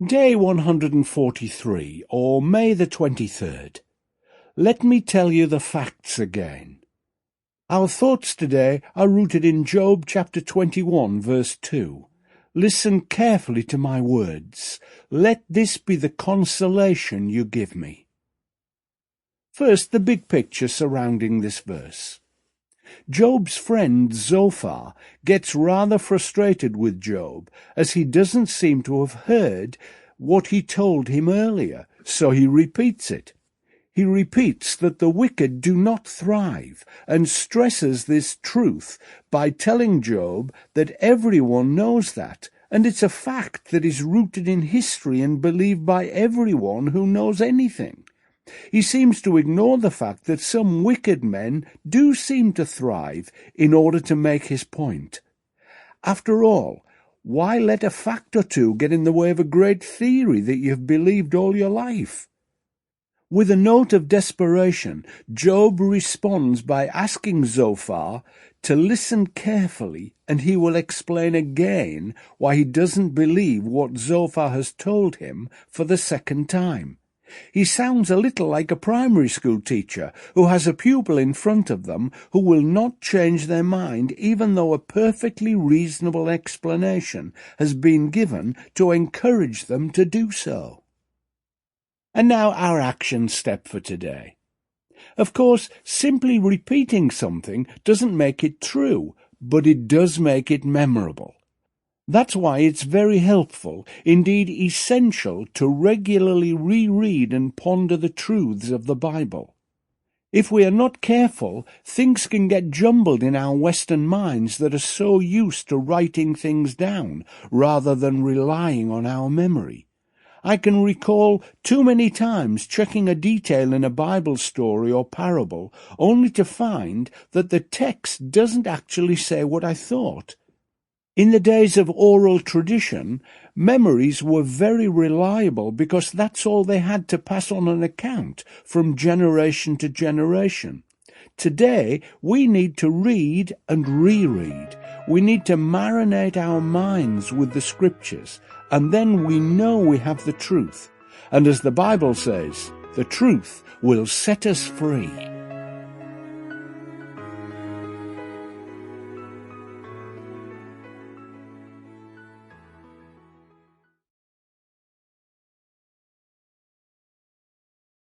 Day 143, or May the 23rd. Let me tell you the facts again. Our thoughts today are rooted in Job chapter 21, verse 2. Listen carefully to my words. Let this be the consolation you give me. First, the big picture surrounding this verse. Job's friend Zophar gets rather frustrated with Job, as he doesn't seem to have heard what he told him earlier, so he repeats it. He repeats that the wicked do not thrive, and stresses this truth by telling Job that everyone knows that, and it's a fact that is rooted in history and believed by everyone who knows anything. He seems to ignore the fact that some wicked men do seem to thrive in order to make his point. After all, why let a fact or two get in the way of a great theory that you've believed all your life? With a note of desperation, Job responds by asking Zophar to listen carefully, and he will explain again why he doesn't believe what Zophar has told him for the second time. He sounds a little like a primary school teacher who has a pupil in front of them who will not change their mind even though a perfectly reasonable explanation has been given to encourage them to do so. And now our action step for today. Of course, simply repeating something doesn't make it true, but it does make it memorable. That's why it's very helpful, indeed essential, to regularly reread and ponder the truths of the Bible. If we are not careful, things can get jumbled in our Western minds that are so used to writing things down rather than relying on our memory. I can recall too many times checking a detail in a Bible story or parable only to find that the text doesn't actually say what I thought. In the days of oral tradition, memories were very reliable because that's all they had to pass on an account from generation to generation. Today, we need to read and reread. We need to marinate our minds with the scriptures, and then we know we have the truth. And as the Bible says, the truth will set us free.